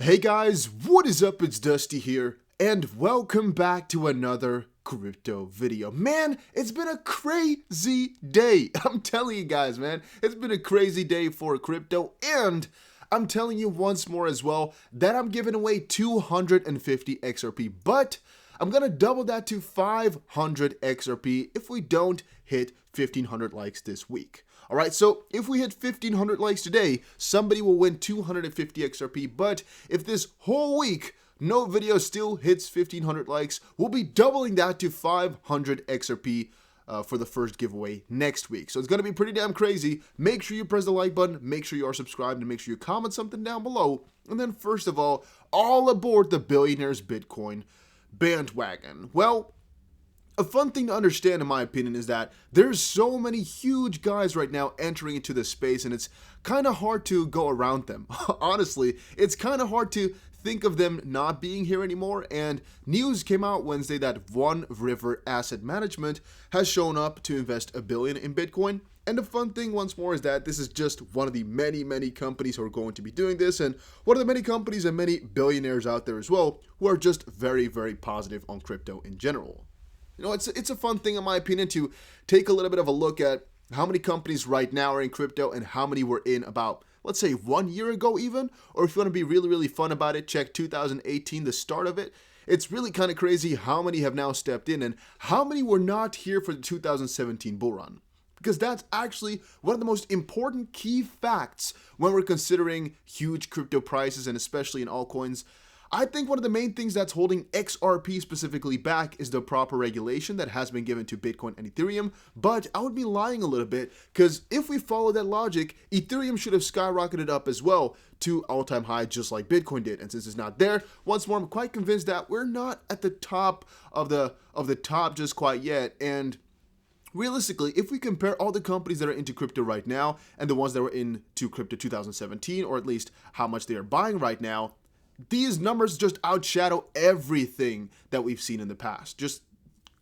Hey guys, what is up? It's Dusty here, and welcome back to another crypto video. Man, it's been a crazy day. I'm telling you guys, man, it's been a crazy day for crypto, and I'm telling you once more as well that I'm giving away 250 XRP, but I'm gonna double that to 500 XRP if we don't hit 1,500 likes this week. Alright, so if we hit 1,500 likes today, somebody will win 250 XRP, but if this whole week no video still hits 1,500 likes, we'll be doubling that to 500 XRP for the first giveaway next week. So it's going to be pretty damn crazy. Make sure you press the like button, make sure you are subscribed, and make sure you comment something down below. And then first of all aboard the Billionaires Bitcoin bandwagon. Well, a fun thing to understand, in my opinion, is that there's so many huge guys right now entering into this space, and it's kind of hard to go around them. Honestly, it's kind of hard to think of them not being here anymore, and news came out Wednesday that One River Asset Management has shown up to invest $1 billion in Bitcoin. And the fun thing, once more, is that this is just one of the many companies who are going to be doing this, and one of the many companies and many billionaires out there as well who are just very positive on crypto in general. You know, it's a fun thing, in my opinion, to take a little bit of a look at how many companies right now are in crypto and how many were in about, let's say, 1 year ago even. Or if you want to be really fun about it, check 2018, the start of it. It's really kind of crazy how many have now stepped in and how many were not here for the 2017 bull run. Because that's actually one of the most important key facts when we're considering huge crypto prices, and especially in altcoins. I think one of the main things that's holding XRP specifically back is the proper regulation that has been given to Bitcoin and Ethereum, but I would be lying a little bit, because if we follow that logic, Ethereum should have skyrocketed up as well to all-time high just like Bitcoin did, and since it's not there, once more, I'm quite convinced that we're not at the top of the top just quite yet. And realistically, if we compare all the companies that are into crypto right now and the ones that were into crypto 2017, or at least how much they are buying right now, these numbers just outshadow everything that we've seen in the past. Just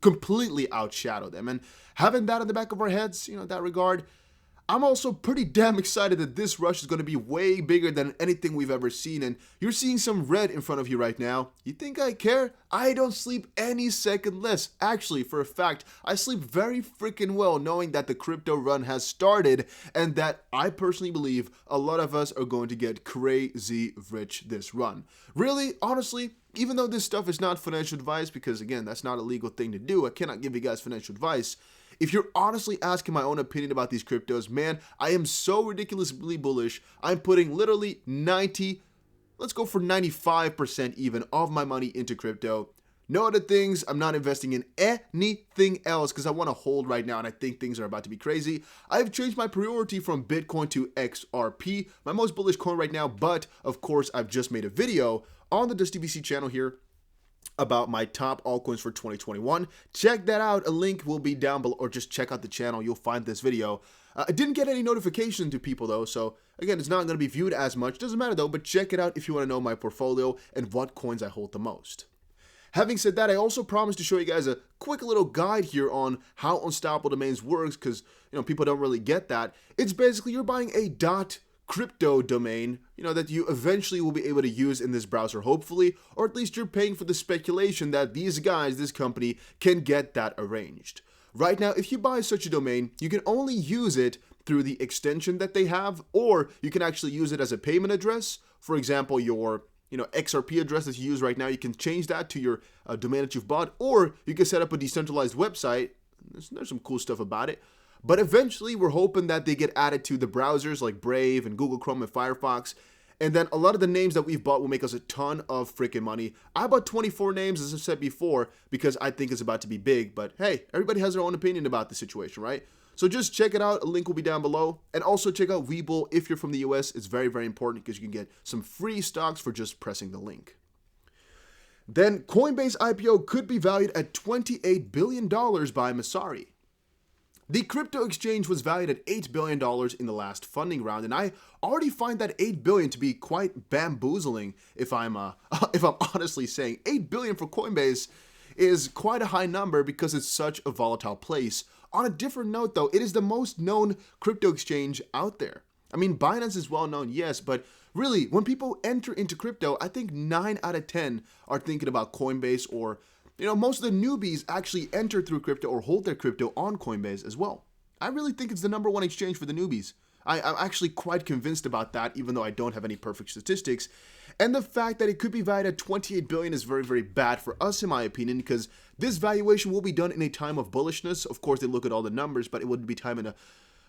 completely outshadow them. And having that in the back of our heads, in that regard, I'm also pretty damn excited that this rush is going to be way bigger than anything we've ever seen. And you're seeing some red in front of you right now. You think I care? I don't sleep any second less. Actually, for a fact, I sleep very freaking well knowing that the crypto run has started, and that I personally believe a lot of us are going to get crazy rich this run. Really, honestly, even though this stuff is not financial advice, because again, that's not a legal thing to do, I cannot give you guys financial advice. If you're honestly asking my own opinion about these cryptos, man, I am so ridiculously bullish. I'm putting literally 95% even of my money into crypto. No other things. I'm not investing in anything else because I want to hold right now, and I think things are about to be crazy. I've changed my priority from Bitcoin to XRP, my most bullish coin right now, but of course, I've just made a video on the DustyBC channel here about my top altcoins for 2021. Check that out. A link will be down below, or just check out the channel. You'll find this video. I didn't get any notification to people though, so again, it's not going to be viewed as much. Doesn't matter though, but check it out if you want to know my portfolio and what coins I hold the most. Having said that, I also promised to show you guys a quick little guide here on how unstoppable domains works, because people don't really get that. It's basically you're buying a .crypto domain, that you eventually will be able to use in this browser, hopefully, or at least you're paying for the speculation that these guys, this company, can get that arranged. Right now, if you buy such a domain, you can only use it through the extension that they have, or you can actually use it as a payment address. For example, your XRP address that you use right now, you can change that to your domain that you've bought, or you can set up a decentralized website. There's some cool stuff about it. But eventually, we're hoping that they get added to the browsers like Brave and Google Chrome and Firefox. And then a lot of the names that we've bought will make us a ton of freaking money. I bought 24 names, as I said before, because I think it's about to be big. But hey, everybody has their own opinion about the situation, right? So just check it out. A link will be down below. And also check out Webull if you're from the US. It's very important because you can get some free stocks for just pressing the link. Then Coinbase IPO could be valued at $28 billion by Messari. The crypto exchange was valued at $8 billion in the last funding round, and I already find that $8 billion to be quite bamboozling, if I'm honestly saying. $8 billion for Coinbase is quite a high number because it's such a volatile place. On a different note though, it is the most known crypto exchange out there. I mean, Binance is well known, yes, but really, when people enter into crypto, I think 9 out of 10 are thinking about Coinbase, or, most of the newbies actually enter through crypto or hold their crypto on Coinbase as well. I really think it's the number one exchange for the newbies. I'm actually quite convinced about that, even though I don't have any perfect statistics. And the fact that it could be valued at $28 billion is very, very bad for us, in my opinion, because this valuation will be done in a time of bullishness. Of course, they look at all the numbers, but it would be done in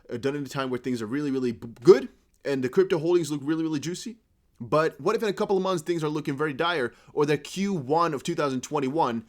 a time where things are really, really good and the crypto holdings look really, really juicy. But what if in a couple of months things are looking very dire, or that Q1 of 2021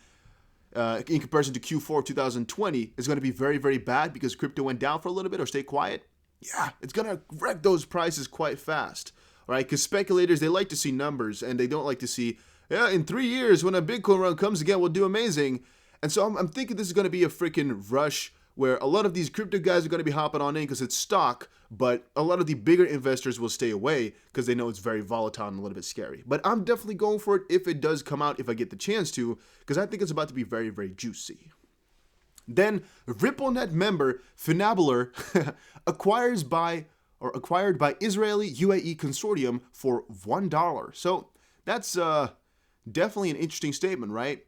in comparison to Q4 of 2020 is going to be very, very bad because crypto went down for a little bit or stay quiet? Yeah, it's going to wreck those prices quite fast, right? Because speculators, they like to see numbers, and they don't like to see, in 3 years when a Bitcoin run comes again, we'll do amazing. And so I'm thinking this is going to be a freaking rush where a lot of these crypto guys are going to be hopping on in because it's stock, but a lot of the bigger investors will stay away because they know it's very volatile and a little bit scary. But I'm definitely going for it if it does come out, if I get the chance to, because I think it's about to be very, very juicy. Then RippleNet member Finabular acquired by Israeli UAE consortium for $1. So that's definitely an interesting statement, right?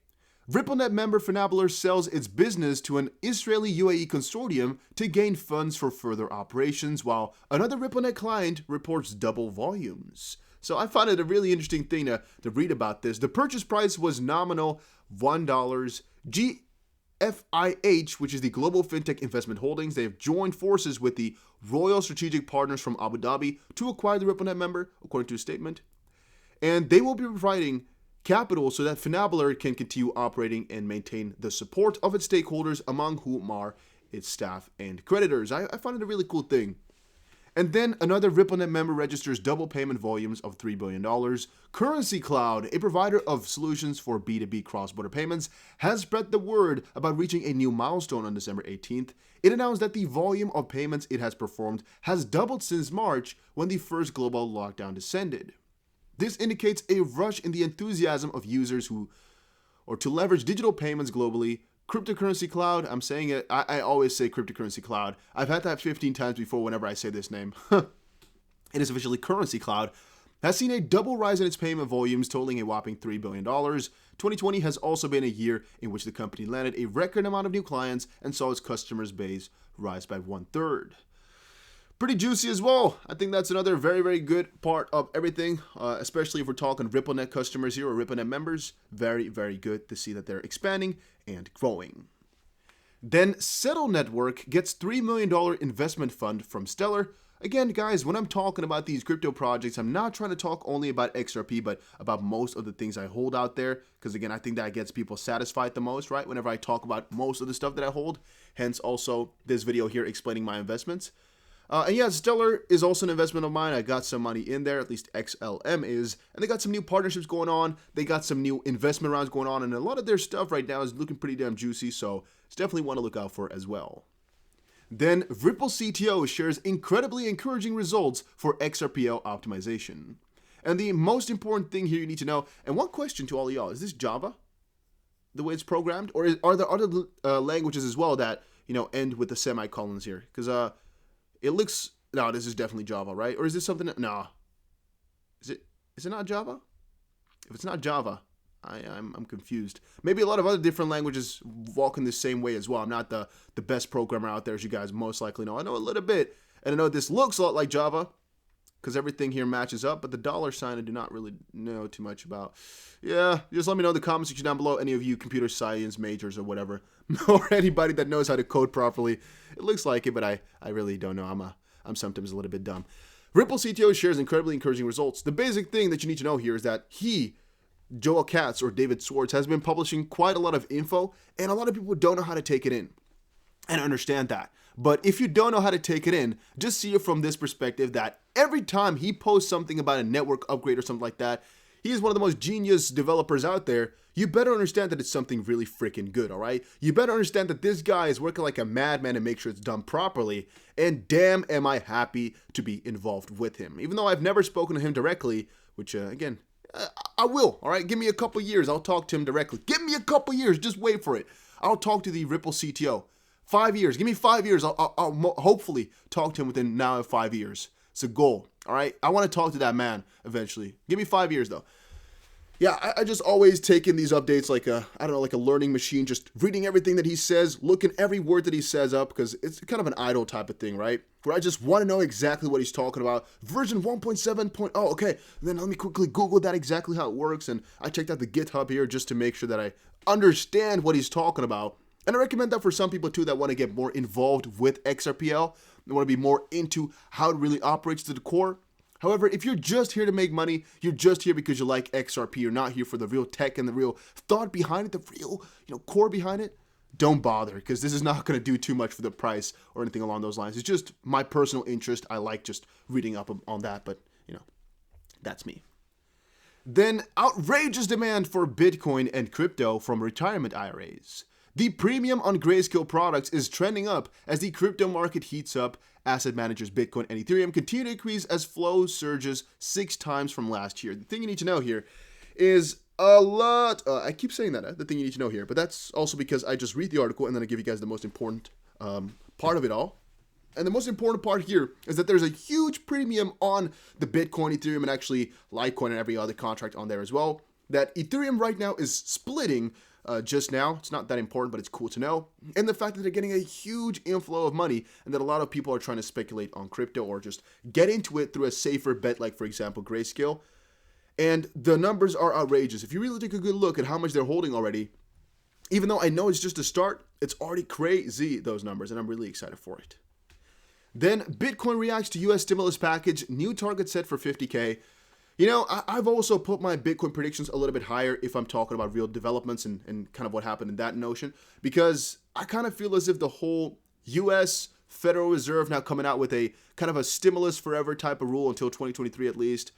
RippleNet member Finabular sells its business to an Israeli UAE consortium to gain funds for further operations, while another RippleNet client reports double volumes. So I found it a really interesting thing to read about this. The purchase price was nominal $1. GFIH, which is the Global FinTech Investment Holdings, they have joined forces with the Royal Strategic Partners from Abu Dhabi to acquire the RippleNet member, according to a statement. And they will be providing capital so that Finabular can continue operating and maintain the support of its stakeholders, among whom are its staff and creditors. I find it a really cool thing. And then another RippleNet member registers double payment volumes of $3 billion. Currency Cloud, a provider of solutions for B2B cross-border payments, has spread the word about reaching a new milestone on December 18th. It announced that the volume of payments it has performed has doubled since March, when the first global lockdown descended. This indicates a rush in the enthusiasm of users to leverage digital payments globally. Cryptocurrency Cloud, I'm saying it, I always say Cryptocurrency Cloud. I've had that 15 times before whenever I say this name. It is officially Currency Cloud, has seen a double rise in its payment volumes, totaling a whopping $3 billion. 2020 has also been a year in which the company landed a record amount of new clients and saw its customers base rise by 1/3. Pretty juicy as well. I think that's another very, very good part of everything, especially if we're talking RippleNet customers here or RippleNet members. Very, very good to see that they're expanding and growing. Then Settle Network gets $3 million investment fund from Stellar. Again, guys, when I'm talking about these crypto projects, I'm not trying to talk only about XRP, but about most of the things I hold out there. Because again, I think that gets people satisfied the most, right? Whenever I talk about most of the stuff that I hold. Hence also this video here explaining my investments. And yeah, Stellar is also an investment of mine. I got some money in there, at least XLM is. And they got some new partnerships going on. They got some new investment rounds going on. And a lot of their stuff right now is looking pretty damn juicy. So it's definitely one to look out for as well. Then Ripple CTO shares incredibly encouraging results for XRPL optimization. And the most important thing here you need to know, and one question to all of y'all, is this Java? The way it's programmed? Or are there other languages as well that, end with the semicolons here? Because, it looks, no, this is definitely Java, right? Or is this something, no. Is it not Java? If it's not Java, I'm confused. Maybe a lot of other different languages walk in the same way as well. I'm not the best programmer out there, as you guys most likely know. I know a little bit, and I know this looks a lot like Java, because everything here matches up, but the dollar sign I do not really know too much about. Yeah, just let me know in the comment section down below, any of you computer science majors or whatever, or anybody that knows how to code properly. It looks like it, but I really don't know. I'm sometimes a little bit dumb. Ripple CTO shares incredibly encouraging results. The basic thing that you need to know here is that Joel Katz or David Swartz, has been publishing quite a lot of info, and a lot of people don't know how to take it in and understand that. But if you don't know how to take it in, just see it from this perspective that every time he posts something about a network upgrade or something like that, he is one of the most genius developers out there. You better understand that it's something really freaking good, all right? You better understand that this guy is working like a madman to make sure it's done properly, and damn am I happy to be involved with him. Even though I've never spoken to him directly, which, again, I will, all right? Give me a couple years. I'll talk to him directly. Give me a couple years. Just wait for it. I'll talk to the Ripple CTO. 5 years. Give me 5 years. I'll hopefully talk to him within now 5 years. It's a goal. All right. I want to talk to that man eventually. Give me 5 years though. Yeah, I just always take in these updates like like a learning machine, just reading everything that he says, looking every word that he says up, because it's kind of an idol type of thing, right? Where I just want to know exactly what he's talking about. Version 1.7. Okay, then let me quickly Google that exactly how it works, and I checked out the GitHub here just to make sure that I understand what he's talking about. And I recommend that for some people too that want to get more involved with XRPL, they want to be more into how it really operates to the core. However, if you're just here to make money, you're just here because you like XRP, you're not here for the real tech and the real thought behind it, the real, core behind it, don't bother, because this is not going to do too much for the price or anything along those lines. It's just my personal interest. I like just reading up on that, but, that's me. Then, outrageous demand for Bitcoin and crypto from retirement IRAs. The premium on Grayscale products is trending up as the crypto market heats up. Asset managers Bitcoin and Ethereum continue to increase as flow surges 6 times from last year. The thing you need to know here is a lot. I keep saying that, the thing you need to know here, but that's also because I just read the article and then I give you guys the most important part of it all. And the most important part here is that there's a huge premium on the Bitcoin, Ethereum, and actually Litecoin and every other contract on there as well. That Ethereum right now is splitting just now. It's not that important, but it's cool to know. And the fact that they're getting a huge inflow of money and that a lot of people are trying to speculate on crypto or just get into it through a safer bet, like, for example, Grayscale. And the numbers are outrageous. If you really take a good look at how much they're holding already, even though I know it's just a start, it's already crazy, those numbers, and I'm really excited for it. Then Bitcoin reacts to US stimulus package, new target set for 50K. I've also put my Bitcoin predictions a little bit higher if I'm talking about real developments and kind of what happened in that notion, because I kind of feel as if the whole US Federal Reserve now coming out with a kind of a stimulus forever type of rule until 2023 at least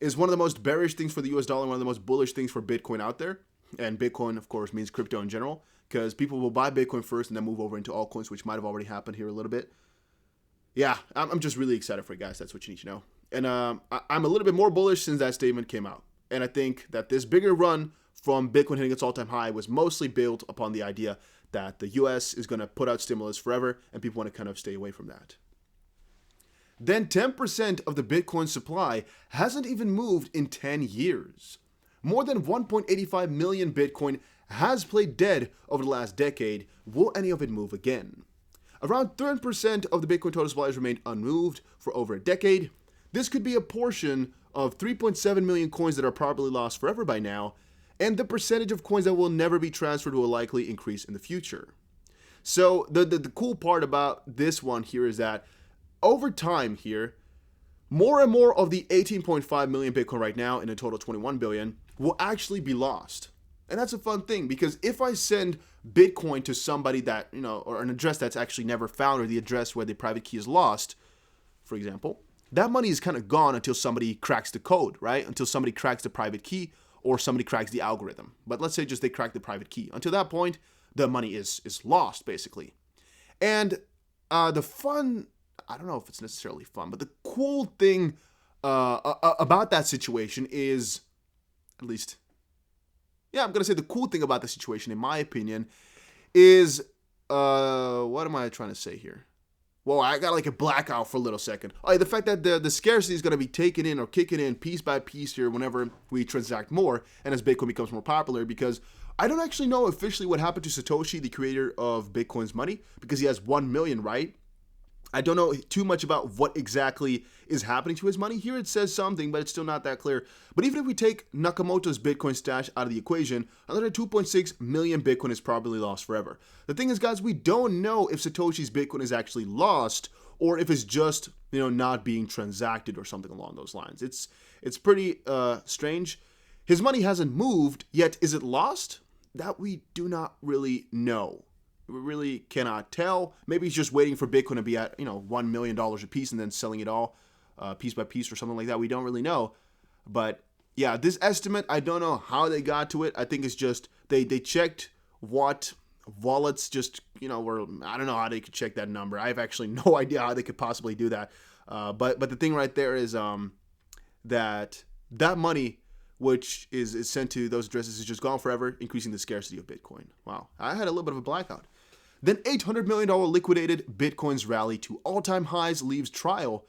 is one of the most bearish things for the US dollar, one of the most bullish things for Bitcoin out there. And Bitcoin, of course, means crypto in general, because people will buy Bitcoin first and then move over into altcoins, which might have already happened here a little bit. Yeah, I'm just really excited for it, guys. That's what you need to know. And I'm a little bit more bullish since that statement came out. And I think that this bigger run from Bitcoin hitting its all-time high was mostly built upon the idea that the US is going to put out stimulus forever, and people want to kind of stay away from that. Then 10% of the Bitcoin supply hasn't even moved in 10 years. More than 1.85 million Bitcoin has played dead over the last decade. Will any of it move again? Around 30% of the Bitcoin total supply has remained unmoved for over a decade. This could be a portion of 3.7 million coins that are probably lost forever by now, and the percentage of coins that will never be transferred will likely increase in the future. So the cool part about this one here is that over time here, more and more of the 18.5 million Bitcoin right now in a total 21 billion will actually be lost. And that's a fun thing, because if I send Bitcoin to somebody that, or an address that's actually never found, or the address where the private key is lost, for example, that money is kind of gone until somebody cracks the code, right? Until somebody cracks the private key or somebody cracks the algorithm. But let's say just they crack the private key. Until that point, the money is lost, basically. And the fun, I don't know if it's necessarily fun, but the cool thing about that situation is, at least, yeah, I'm going to say the cool thing about the situation, in my opinion, is, what am I trying to say here? Well, I got like a blackout for a little second. The fact that the scarcity is going to be taken in or kicking in piece by piece here whenever we transact more and as Bitcoin becomes more popular, because I don't actually know officially what happened to Satoshi, the creator of Bitcoin's money, because he has 1 million, right? I don't know too much about what exactly is happening to his money. Here it says something, but it's still not that clear. But even if we take Nakamoto's Bitcoin stash out of the equation, another 2.6 million Bitcoin is probably lost forever. The thing is, guys, we don't know if Satoshi's Bitcoin is actually lost or if it's just, not being transacted or something along those lines. It's pretty strange. His money hasn't moved, yet is it lost? That we do not really know. We really cannot tell. Maybe he's just waiting for Bitcoin to be at, $1 million a piece and then selling it all piece by piece or something like that. We don't really know. But yeah, this estimate, I don't know how they got to it. I think it's just they checked what wallets just, were, I don't know how they could check that number. I have actually no idea how they could possibly do that. But the thing right there is that money, which is sent to those addresses, is just gone forever, increasing the scarcity of Bitcoin. Wow. I had a little bit of a blackout. Then $800 million liquidated. Bitcoin's rally to all-time highs leaves trail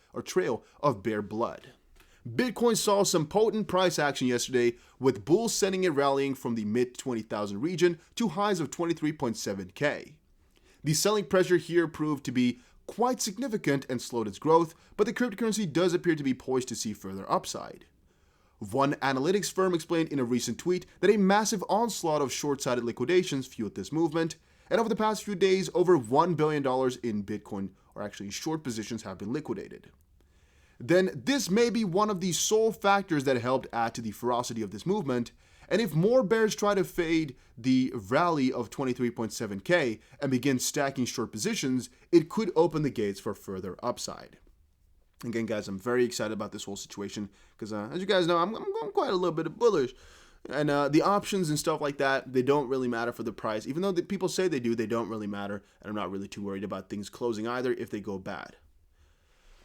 of bear blood. Bitcoin saw some potent price action yesterday, with bulls sending it rallying from the mid-20,000 region to highs of 23.7K. The selling pressure here proved to be quite significant and slowed its growth, but the cryptocurrency does appear to be poised to see further upside. One analytics firm explained in a recent tweet that a massive onslaught of short-sided liquidations fueled this movement, and over the past few days, over $1 billion in Bitcoin, or actually short positions, have been liquidated. Then this may be one of the sole factors that helped add to the ferocity of this movement, and if more bears try to fade the rally of 23.7K and begin stacking short positions, it could open the gates for further upside. Again, guys, I'm very excited about this whole situation because, as you guys know, I'm going quite a little bit bullish. And the options and stuff like that, they don't really matter for the price. Even though the people say they do, they don't really matter. And I'm not really too worried about things closing either if they go bad.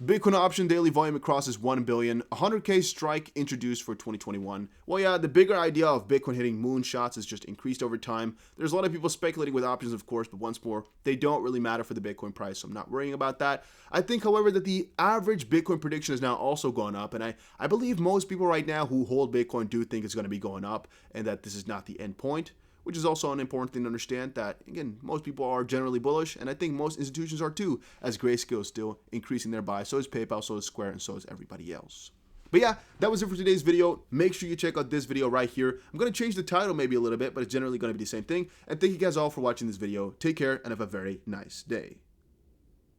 Bitcoin option daily volume crosses 1 billion, 100K strike introduced for 2021. Well, yeah, the bigger idea of Bitcoin hitting moonshots has just increased over time. There's a lot of people speculating with options, of course, but once more, they don't really matter for the Bitcoin price, so I'm not worrying about that. I think, however, that the average Bitcoin prediction has now also gone up, and I believe most people right now who hold Bitcoin do think it's going to be going up, and that this is not the end point, which is also an important thing to understand that, again, most people are generally bullish, and I think most institutions are too, as Grayscale is still increasing their buy. So is PayPal, so is Square, and so is everybody else. But yeah, that was it for today's video. Make sure you check out this video right here. I'm going to change the title maybe a little bit, but it's generally going to be the same thing. And thank you guys all for watching this video. Take care and have a very nice day.